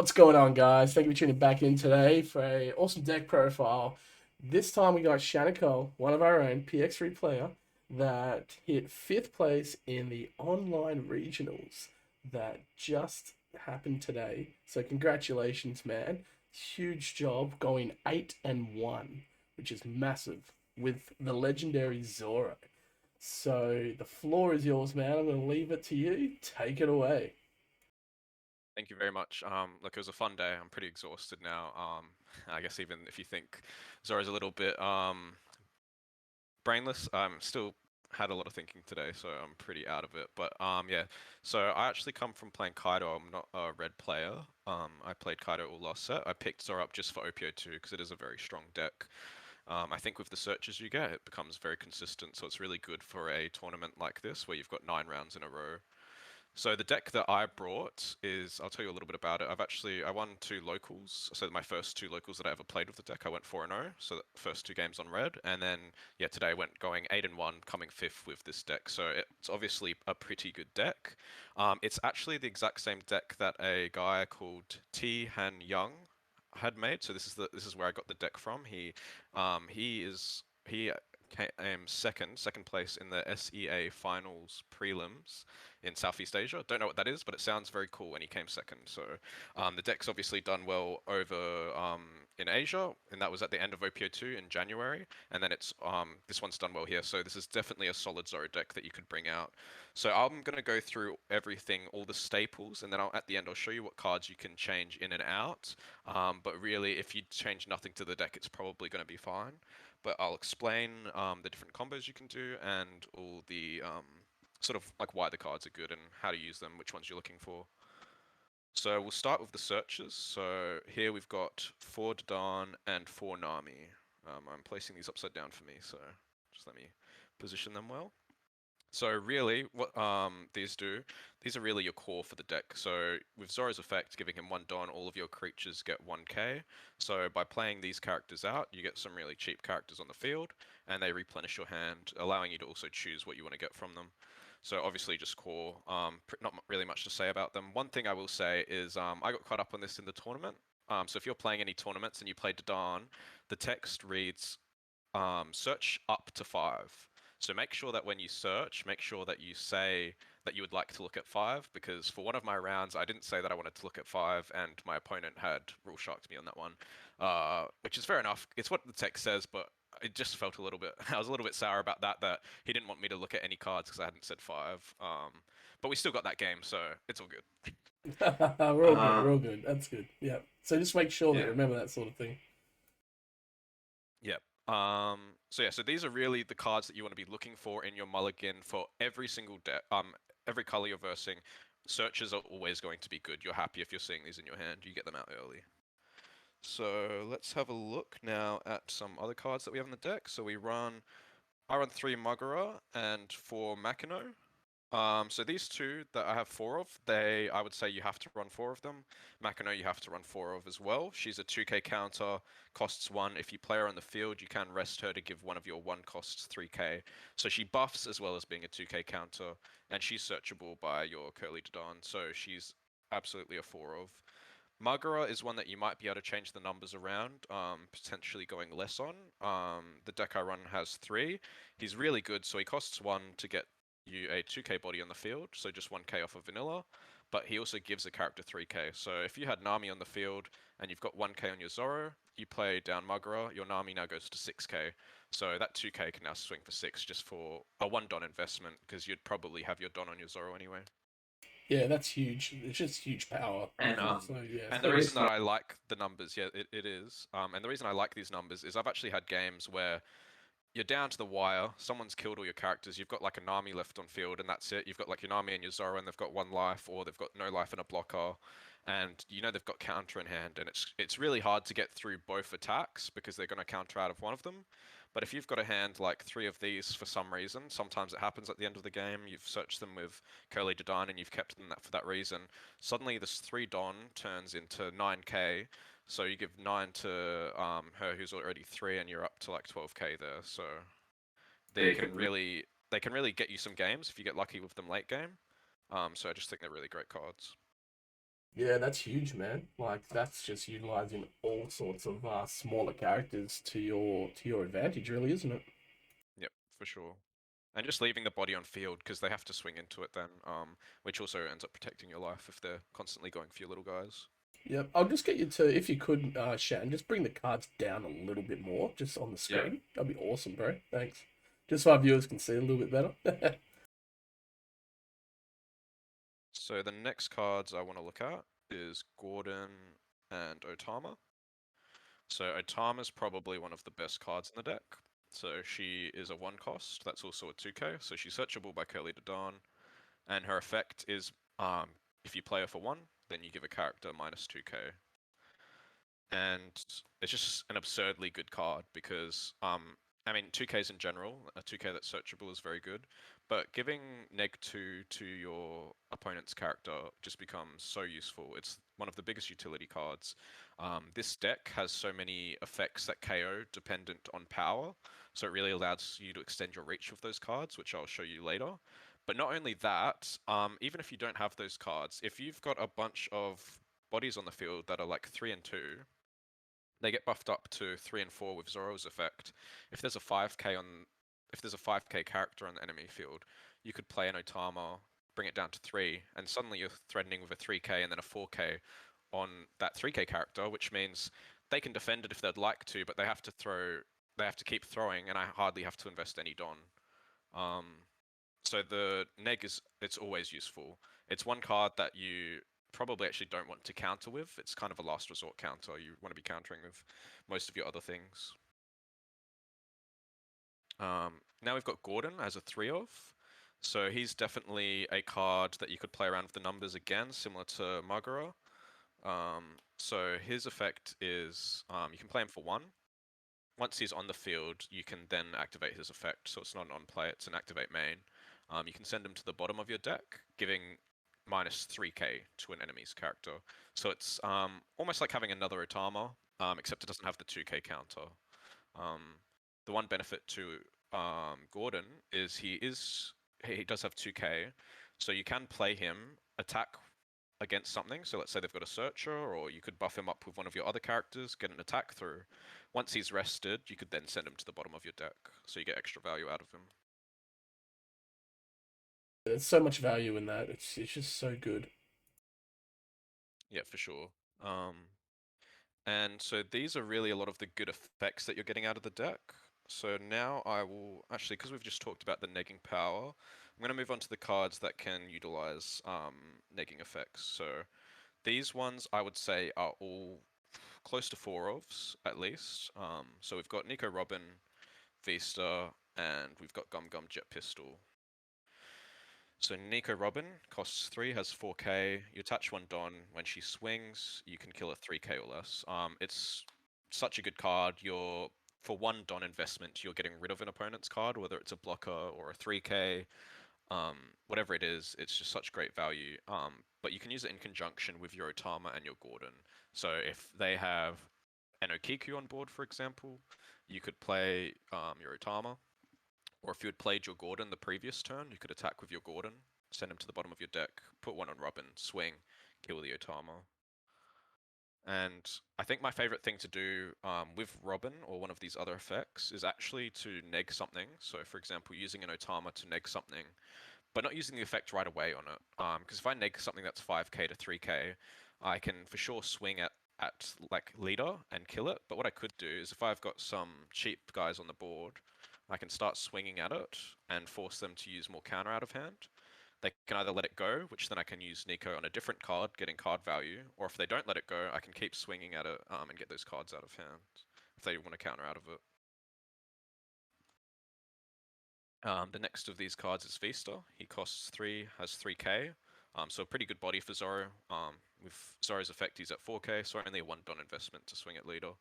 What's going on, guys? Thank you for tuning back in today for a awesome deck profile. This time we got Shannon Cole, one of our own PX3 player, that hit fifth place in the online regionals that just happened today. So congratulations, man! Huge job going 8-1, which is massive with the legendary Zoro. So the floor is yours, man. I'm gonna leave it to you. Take it away. Thank you very much. Look, it was a fun day. I'm pretty exhausted now. I guess even if you think Zora's a little bit brainless, still had a lot of thinking today, so I'm pretty out of it. But yeah. So I actually come from playing Kaido. I'm not a red player. I played Kaido all last set. I picked Zora up just for OPO2 because it is a very strong deck. I think with the searches you get, it becomes very consistent, so it's really good for a tournament like this where you've got 9 rounds in a row. So the deck that I brought is, I'll tell you a little bit about it. I won 2 locals. So my first 2 locals that I ever played with the deck, I went 4-0. So the first 2 games on red, and then yeah, today I went going 8-1, coming fifth with this deck. So it's obviously a pretty good deck. It's actually the exact same deck that a guy called T Han Young had made. So this is where I got the deck from. He came second place in the SEA finals prelims in Southeast Asia. Don't know what that is, but it sounds very cool when he came second. So the deck's obviously done well over in Asia, and that was at the end of OPO2 in January. And then this one's done well here. So this is definitely a solid Zoro deck that you could bring out. So I'm gonna go through everything, all the staples, and then at the end I'll show you what cards you can change in and out. But really, if you change nothing to the deck, it's probably gonna be fine. But I'll explain the different combos you can do and all the sort of like why the cards are good and how to use them, which ones you're looking for. So we'll start with the searches. So here we've got 4 Dadan and 4 Nami. I'm placing these upside down for me, so just let me position them well. So really, what these are really your core for the deck. So with Zoro's effect, giving him 1 Don, all of your creatures get 1k. So by playing these characters out, you get some really cheap characters on the field, and they replenish your hand, allowing you to also choose what you want to get from them. So obviously just core, not really much to say about them. One thing I will say is I got caught up on this in the tournament. So if you're playing any tournaments and you play Dadan, the text reads search up to 5. So make sure that when you search, make sure that you say that you would like to look at 5, because for one of my rounds, I didn't say that I wanted to look at 5, and my opponent had rule sharked me on that one, which is fair enough. It's what the text says, but it just felt a little bit. I was a little bit sour about that. That he didn't want me to look at any cards because I hadn't said 5. But we still got that game, so it's all good. We're all good. We're all good. That's good. Yeah. So just make sure that you Yeah. remember that sort of thing. Yep. So yeah, so these are really the cards that you want to be looking for in your mulligan for every single deck. Every color you're versing. Searches are always going to be good. You're happy if you're seeing these in your hand. You get them out early. So let's have a look now at some other cards that we have in the deck. I run 3 Magara and 4 Makino. So these two that I have 4 of, I would say you have to run 4 of them. Makino you have to run 4 of as well. She's a 2k counter, costs 1. If you play her on the field, you can rest her to give one of your 1 costs 3k. So she buffs as well as being a 2k counter, and she's searchable by your Curly Dadan, so she's absolutely a 4 of. Magara is one that you might be able to change the numbers around, potentially going less on. The deck I run has 3. He's really good, so he costs 1 to get you a 2k body on the field, so just 1k off of vanilla, but he also gives a character 3k. So if you had Nami on the field and you've got 1k on your Zoro, you play down Magara, your Nami now goes to 6k. So that 2k can now swing for 6 just for a 1 Don investment, because you'd probably have your Don on your Zoro anyway. Yeah, that's huge. It's just huge power. And So yeah, it's and the very reason that smart. I like the numbers, yeah, it is. And the reason I like these numbers is I've actually had games where you're down to the wire, someone's killed all your characters, you've got like a Nami left on field, and that's it. You've got like your Nami and your Zoro, and they've got 1 life, or they've got no life and a blocker, and you know they've got counter in hand, and it's really hard to get through both attacks because they're going to counter out of one of them. But if you've got a hand like 3 of these for some reason, sometimes it happens at the end of the game, you've searched them with Curly Dadan and you've kept them for that reason, suddenly this 3 Don turns into 9k, so you give 9 to her who's already 3, and you're up to like 12k there. So they can really get you some games if you get lucky with them late game. So I just think they're really great cards. Yeah, that's huge, man. Like that's just utilizing all sorts of smaller characters to your advantage, really, isn't it? Yep, for sure. And just leaving the body on field because they have to swing into it then, which also ends up protecting your life if they're constantly going for your little guys. Yep. I'll just get you to, if you could, Shan, just bring the cards down a little bit more, just on the Yeah. screen. That'd be awesome, bro. Thanks. Just so our viewers can see a little bit better. So the next cards I want to look at is Gordon and Otama. So Otama's probably one of the best cards in the deck. So she is a 1 cost, that's also a 2k, so she's searchable by Curly to Dawn, and her effect is if you play her for 1, then you give a character minus 2k. And it's just an absurdly good card because I mean 2Ks in general, a 2K that's searchable is very good, but giving neg 2 to your opponent's character just becomes so useful. It's one of the biggest utility cards. This deck has so many effects that KO dependent on power, so it really allows you to extend your reach with those cards, which I'll show you later. But not only that, even if you don't have those cards, if you've got a bunch of bodies on the field that are like 3 and 2, they get buffed up to 3 and 4 with Zoro's effect. If there's a 5k on, if there's a 5k character on the enemy field, you could play an Otama, bring it down to 3, and suddenly you're threatening with a 3k and then a 4k on that 3k character, which means they can defend it if they'd like to, but they have to throw, they have to keep throwing, and I hardly have to invest any Don. Um, so the neg is, it's always useful. It's one card that you probably actually don't want to counter with. It's kind of a last resort counter. You want to be countering with most of your other things. Now we've got Gordon as a 3 of. So he's definitely a card that you could play around with the numbers again, similar to Magara. So his effect is you can play him for 1. Once he's on the field, you can then activate his effect. So it's not an on-play, it's an activate main. You can send him to the bottom of your deck, giving minus 3k to an enemy's character. So it's almost like having another Otama, except it doesn't have the 2k counter. Um, the one benefit to Gordon is he does have 2k, so you can play him, attack against something. So let's say they've got a searcher, or you could buff him up with one of your other characters, get an attack through. Once he's rested, you could then send him to the bottom of your deck, so you get extra value out of him. There's so much value in that. It's just so good. Yeah, for sure. Um, and so these are really a lot of the good effects that you're getting out of the deck. So now I will actually, because we've just talked about the negging power, I'm going to move on to the cards that can utilize negging effects. So these ones I would say are all close to 4 ofs at least. So we've got Nico Robin, Vista, and we've got Gum Gum Jet Pistol. So Nico Robin costs 3, has 4k. You attach one Don. When she swings, you can kill a 3k or less. It's such a good card. You're for 1 Don investment, you're getting rid of an opponent's card, whether it's a blocker or a 3k. Whatever it is, it's just such great value. But you can use it in conjunction with your Otama and your Gordon. So if they have an Okiku on board, for example, you could play your Otama, or if you had played your Gordon the previous turn, you could attack with your Gordon, send him to the bottom of your deck, put one on Robin, swing, kill the Otama. And I think my favorite thing to do with Robin or one of these other effects is actually to neg something. So, for example, using an Otama to neg something, but not using the effect right away on it. Because if I neg something that's 5k to 3k, I can for sure swing at like leader and kill it. But what I could do is if I've got some cheap guys on the board, I can start swinging at it and force them to use more counter out of hand. They can either let it go, which then I can use Nico on a different card, getting card value, or if they don't let it go, I can keep swinging at it and get those cards out of hand if they want to counter out of it. The next of these cards is Vista. He costs 3, has 3k. So a pretty good body for Zoro. With Zoro's effect, he's at 4k, so only a 1 Don investment to swing at leader.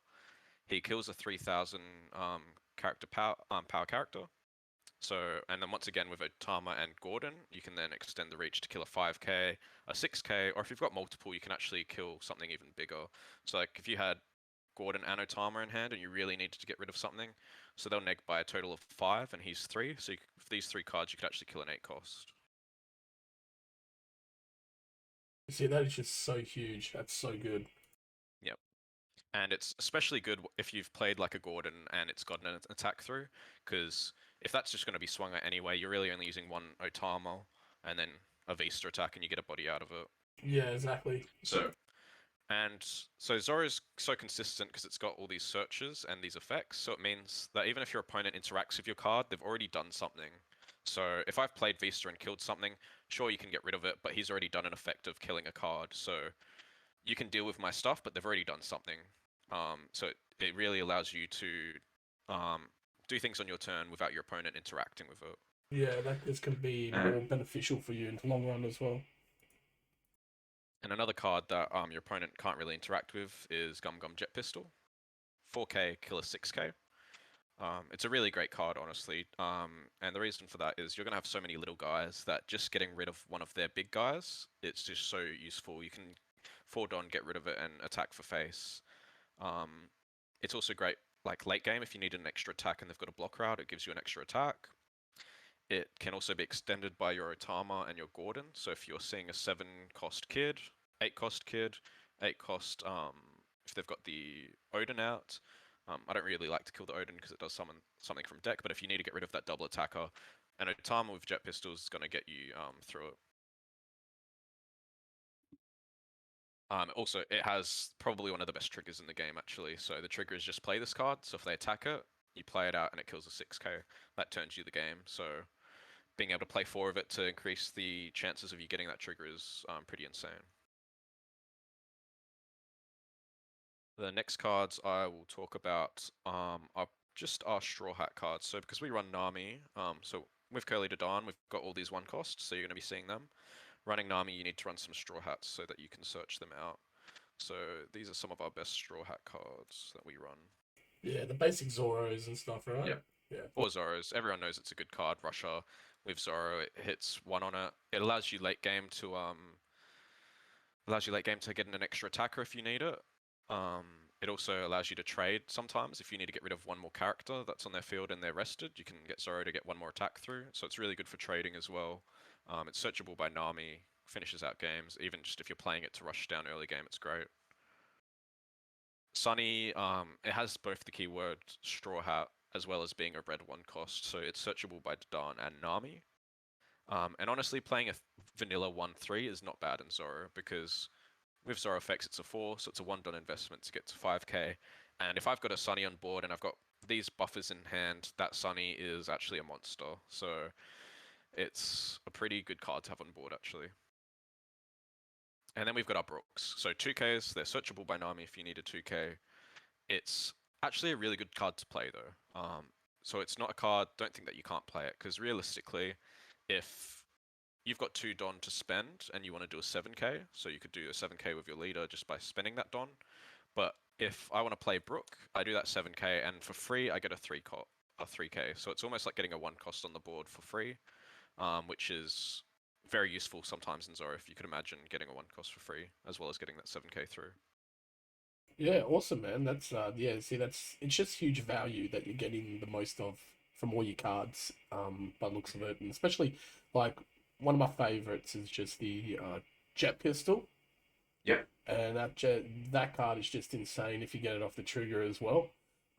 He kills a 3000 character power character. So, and then once again with Otama and Gordon, you can then extend the reach to kill a 5k, a 6k, or if you've got multiple, you can actually kill something even bigger. So like if you had Gordon and Otama in hand and you really needed to get rid of something, so they'll neg by a total of 5 and he's 3, so with these 3 cards you could actually kill an 8 cost. See, that is just so huge. That's so good. Yep. And it's especially good if you've played like a Gordon and it's gotten an attack through, because if that's just going to be swung at anyway, you're really only using one Otama and then a Vista attack and you get a body out of it. Yeah, exactly. So, and so Zoro's so consistent because it's got all these searches and these effects, so it means that even if your opponent interacts with your card, they've already done something. So if I've played Vista and killed something, sure you can get rid of it, but he's already done an effect of killing a card, so you can deal with my stuff, but they've already done something. So it really allows you to do things on your turn without your opponent interacting with it. Yeah, that is going to be more beneficial for you in the long run as well. And another card that your opponent can't really interact with is Gum Gum Jet Pistol. 4k, killer 6k. It's a really great card, honestly. And the reason for that is you're going to have so many little guys that just getting rid of one of their big guys, it's just so useful. You can forward on, get rid of it, and attack for face. It's also great, like late game, if you need an extra attack and they've got a block route, it gives you an extra attack. It can also be extended by your Otama and your Gordon. So if you're seeing a 7-cost kid, 8-cost kid, 8-cost, if they've got the Odin out, I don't really like to kill the Odin because it does summon something from deck, but if you need to get rid of that double attacker, an Otama with Jet Pistol is going to get you through it. Also, it has probably one of the best triggers in the game, actually. So the trigger is just play this card. So if they attack it, you play it out and it kills a 6k. That turns you the game. So being able to play 4 of it to increase the chances of you getting that trigger is pretty insane. The next cards I will talk about are just our Straw Hat cards. So because we run Nami, so with Curly to Dawn, we've got all these 1 costs, so you're going to be seeing them. Running Nami, you need to run some Straw Hats so that you can search them out. So these are some of our best Straw Hat cards that we run. Yeah, the basic Zoros and stuff, right? Yep. Yeah. Or Zoros. Everyone knows it's a good card. Russia with Zoro, it hits 1 on it. It allows you late game to get in an extra attacker if you need it. It also allows you to trade sometimes if you need to get rid of 1 more character that's on their field and they're rested. You can get Zoro to get 1 more attack through. So it's really good for trading as well. It's searchable by Nami, finishes out games. Even just if you're playing it to rush down early game, it's great. Sunny, it has both the keyword Straw Hat as well as being a red 1 cost, so it's searchable by Dadan and Nami. And honestly, playing a vanilla 1-3 is not bad in Zoro, because with Zoro effects it's a 4, so it's a 1 dot investment to get to 5k. And if I've got a Sunny on board and I've got these buffers in hand, that Sunny is actually a monster. So it's a pretty good card to have on board, actually. And then we've got our Brooks. So 2Ks, they're searchable by Nami if you need a 2K. It's actually a really good card to play, though. So it's not a card, don't think that you can't play it, because realistically, if you've got 2 Don to spend and you want to do a 7k, so you could do a 7k with your leader just by spending that Don. But if I want to play Brook, I do that 7k, and for free, I get a 3k. So it's almost like getting a 1 cost on the board for free, which is very useful sometimes in Zoro if you could imagine getting a 1 cost for free, as well as getting that 7k through. Yeah, awesome, man. That's yeah. See, it's just huge value that you're getting the most of from all your cards. By the looks of it, and especially like one of my favorites is just the jet pistol. Yep. And that card is just insane if you get it off the trigger as well.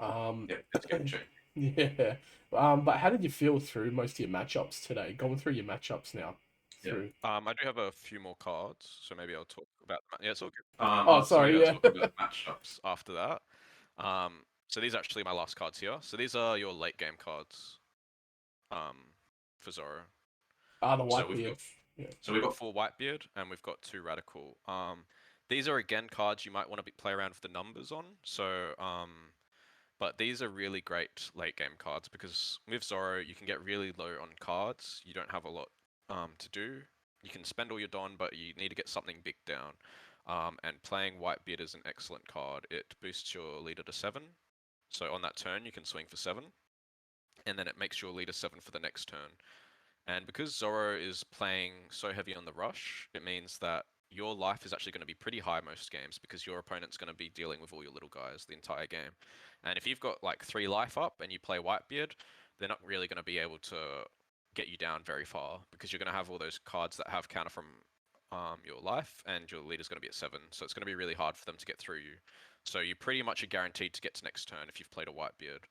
Yep, that's game changer. Yeah. But how did you feel through most of your matchups today? Going through your matchups now. Through. I do have a few more cards, so maybe I'll talk about yeah, it's all good. Oh, So maybe sorry. I'll Yeah. talk about matchups after that. So these are actually my last cards here. So these are your late game cards. For Zoro. The So we've Whitebeard. got Yeah. so we've got 4 Whitebeard and we've got 2 Radical. These are again cards you might want to play around with the numbers on. So but these are really great late game cards because with Zoro you can get really low on cards. You don't have a lot to do. You can spend all your Don, but you need to get something big down. And playing Whitebeard is an excellent card. It boosts your leader to 7. So on that turn you can swing for 7. And then it makes your leader 7 for the next turn. And because Zoro is playing so heavy on the rush, it means that your life is actually going to be pretty high most games because your opponent's going to be dealing with all your little guys the entire game. And if you've got like 3 life up and you play Whitebeard, they're not really going to be able to get you down very far because you're going to have all those cards that have counter from your life, and your leader's going to be at 7, so it's going to be really hard for them to get through you. So you pretty much are guaranteed to get to next turn if you've played a Whitebeard.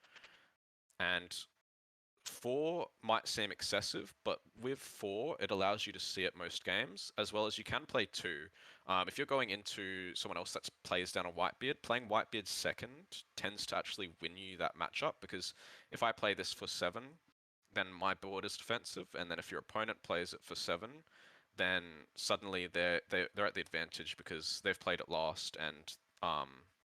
And 4 might seem excessive, but with 4, it allows you to see at most games, as well as you can play 2. If you're going into someone else that plays down a Whitebeard, playing Whitebeard second tends to actually win you that matchup, because if I play this for 7, then my board is defensive, and then if your opponent plays it for 7, then suddenly they're at the advantage because they've played it last, and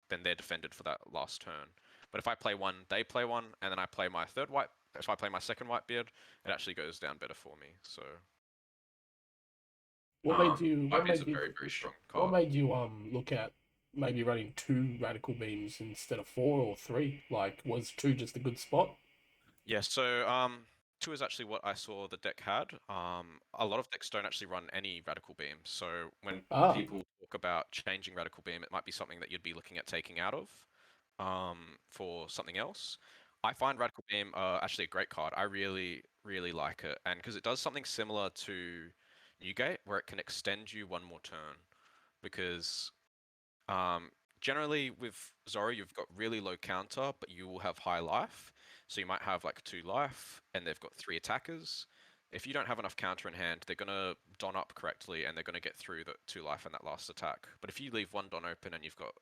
then they're defended for that last turn. But if I play one, they play one, and then I play my if I play my second Whitebeard, it actually goes down better for me. So What made you? What Whitebeard's made a you? very, very strong What card. made you look at maybe running 2 radical beams instead of 4 or 3? Like, was 2 just a good spot? Yeah, so 2 is actually what I saw the deck had. A lot of decks don't actually run any Radical Beam, so when Ah, people talk about changing Radical Beam, it might be something that you'd be looking at taking out of for something else. I find Radical Beam actually a great card. I really, really like it, and because it does something similar to Newgate, where it can extend you one more turn, because um, generally with Zoro, you've got really low counter, but you will have high life. So you might have like 2 life, and they've got 3 attackers. If you don't have enough counter in hand, they're gonna don up correctly, and they're gonna get through the 2 life and that last attack. But if you leave one don open and you've got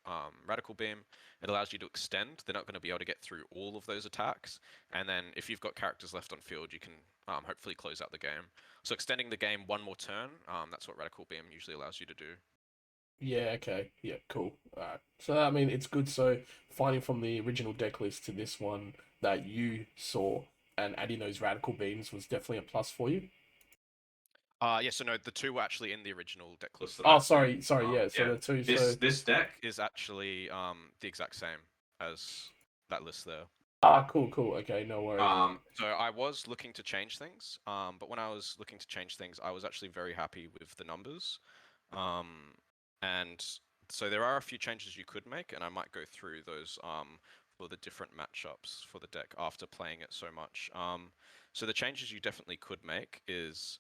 Radical Beam, it allows you to extend. They're not gonna be able to get through all of those attacks. And then if you've got characters left on field, you can hopefully close out the game. So extending the game one more turn, that's what Radical Beam usually allows you to do. yeah, okay, yeah, cool. Alright, so I mean, it's good. So finding from the original deck list to this one that you saw and adding those radical beams was definitely a plus for you. Yeah, so no, the 2 were actually in the original deck list that I Oh, had too. sorry, yeah. So Yeah, the two, this so this deck is actually the exact same as that list there. cool. Okay, no worries. So I was looking to change things, but when I was looking to change things, I was actually very happy with the numbers. Um, and so there are a few changes you could make, and I might go through those for the different matchups for the deck after playing it so much. So the changes you definitely could make is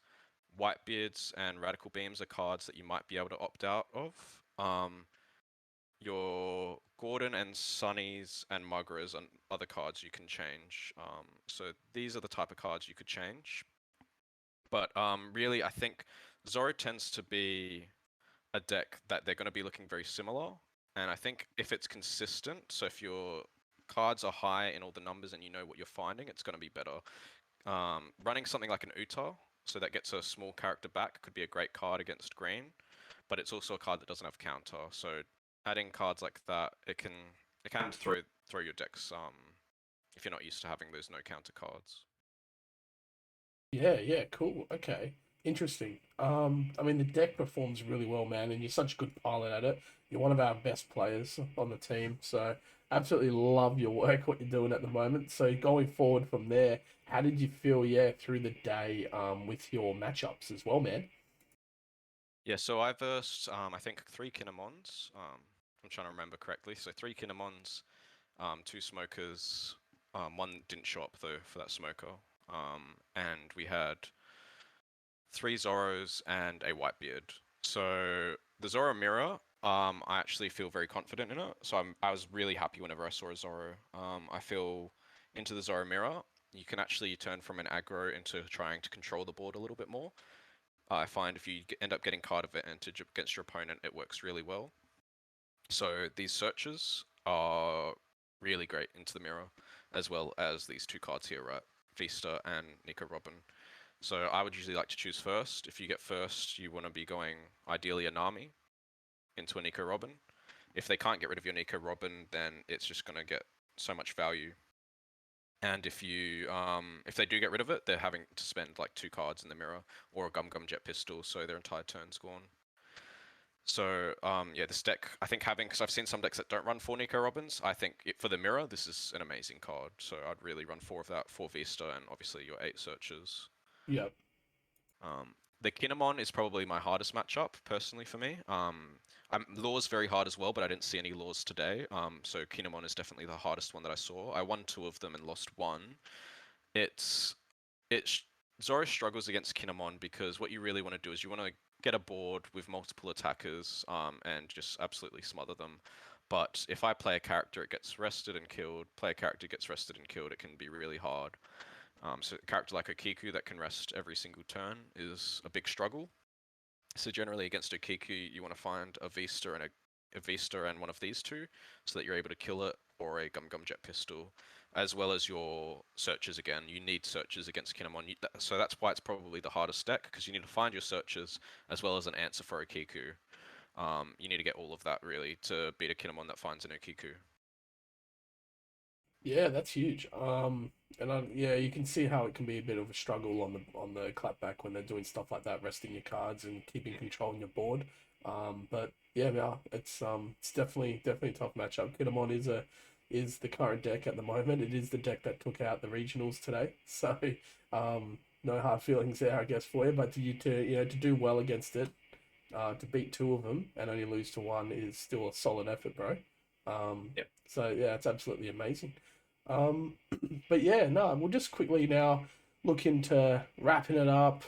Whitebeards and Radical Beams are cards that you might be able to opt out of. Your Gordon and Sunnies and Mugras and other cards you can change. So these are the type of cards you could change. But really, I think Zoro tends to be a deck that they're going to be looking very similar. And I think if it's consistent, so if your cards are high in all the numbers and you know what you're finding, it's going to be better. Running something like an Uta, so that gets a small character back, could be a great card against green, but it's also a card that doesn't have counter. So adding cards like that, it can throw your decks if you're not used to having those no counter cards. Yeah, cool. Okay. Interesting. I mean the deck performs really well, man, and you're such a good pilot at it. You're one of our best players on the team, so absolutely love your work, what you're doing at the moment. So going forward from there, how did you feel, yeah, through the day, with your matchups as well, man? Yeah, so I versed I think 3 Kinemons. I'm trying to remember correctly. So 3 Kinemons, 2 Smokers, 1 didn't show up though for that Smoker. And we had 3 Zoros and a Whitebeard. So the Zoro mirror, I actually feel very confident in it. So I was really happy whenever I saw a Zoro. I feel into the Zoro mirror, you can actually turn from an aggro into trying to control the board a little bit more. I find if you end up getting card advantage against your opponent, it works really well. So these searches are really great into the mirror, as well as these 2 cards here, right? Vista and Nico Robin. So I would usually like to choose first. If you get first, you want to be going ideally a Nami into a Nico Robin. If they can't get rid of your Nico Robin, then it's just going to get so much value. And if they do get rid of it, they're having to spend like 2 cards in the mirror or a Gum Gum Jet Pistol, so their entire turn's gone. So yeah, this deck, I think because I've seen some decks that don't run 4 Nico Robins, I think for the mirror, this is an amazing card. So I'd really run 4 of that, 4 Vista, and obviously your 8 searches. Yep. The Kinemon is probably my hardest matchup personally for me. Law's very hard as well, but I didn't see any Laws today. So Kinemon is definitely the hardest one that I saw. I won 2 of them and lost 1. It's Zoro struggles against Kinemon because what you really want to do is you want to get a board with multiple attackers and just absolutely smother them. But if I play a character, it gets rested and killed. Play a character gets rested and killed. It can be really hard. So a character like Okiku that can rest every single turn is a big struggle. So generally against Okiku, you want to find a Vista and one of these two, so that you're able to kill it, or a Gum Gum Jet Pistol, as well as your searches again. You need searches against Kinemon, so that's why it's probably the hardest deck, because you need to find your searches as well as an answer for Okiku. You need to get all of that really to beat a Kinemon that finds an Okiku. Yeah, that's huge. Yeah, you can see how it can be a bit of a struggle on the clapback when they're doing stuff like that, resting your cards and keeping control on your board. But yeah, no, it's definitely a tough matchup. Kinemon is the current deck at the moment. It is the deck that took out the regionals today. So no hard feelings there, I guess, for you. But to do well against it, to beat two of them and only lose to one is still a solid effort, bro. Yep. So yeah, it's absolutely amazing. But yeah, no, we'll just quickly now look into wrapping it up.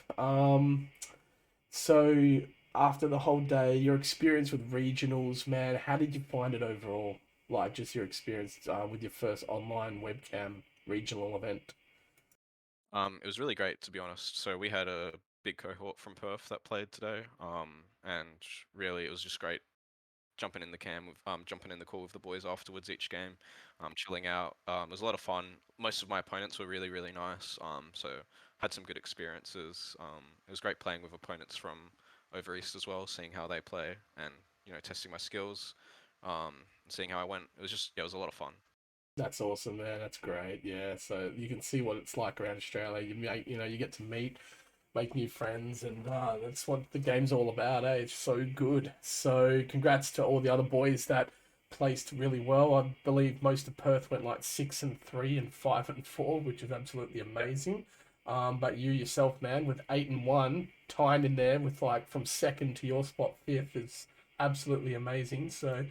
So after the whole day, your experience with regionals, man, how did you find it overall? Like just your experience with your first online webcam regional event. It was really great, to be honest. So we had a big cohort from Perth that played today, and really it was just great jumping in the call with the boys afterwards each game, chilling out. It was a lot of fun. Most of my opponents were really, really nice. So had some good experiences. It was great playing with opponents from over east as well, seeing how they play and testing my skills, seeing how I went. It was just it was a lot of fun. That's awesome, man. That's great. Yeah, so you can see what it's like around Australia. You get to meet, make new friends, and that's what the game's all about. Eh? It's so good. So congrats to all the other boys that placed really well. I believe most of Perth went like 6-3 and 5-4, which is absolutely amazing. But you yourself, man, with 8-1, time in there with like from second to your spot fifth is absolutely amazing. So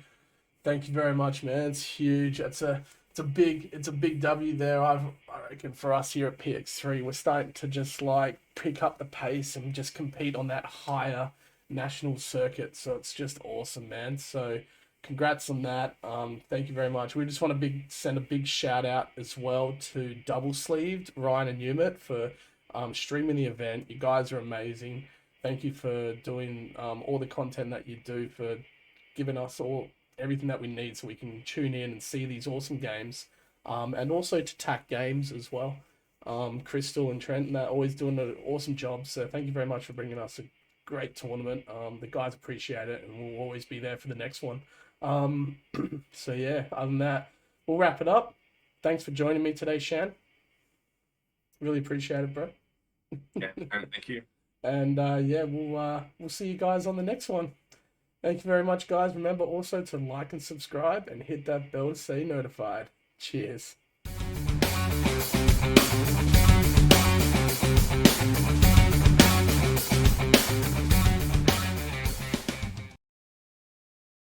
thank you very much, man. It's huge. It's a big W there. I reckon for us here at PX3, we're starting to just like pick up the pace and just compete on that higher national circuit. So it's just awesome, man. So congrats on that. Thank you very much. We just want to send a big shout out as well to Double Sleeved, Ryan and Umit for streaming the event. You guys are amazing. Thank you for doing all the content that you do, for giving us all everything that we need so we can tune in and see these awesome games. And also to TAC Games as well. Crystal and Trent, they're always doing an awesome job. So thank you very much for bringing us a great tournament. The guys appreciate it and we'll always be there for the next one. So yeah, other than that, we'll wrap it up. Thanks for joining me today, Shan. Really appreciate it, bro. Yeah, and thank you. And yeah, we'll see you guys on the next one. Thank you very much, guys. Remember also to like and subscribe and hit that bell to stay notified. Cheers.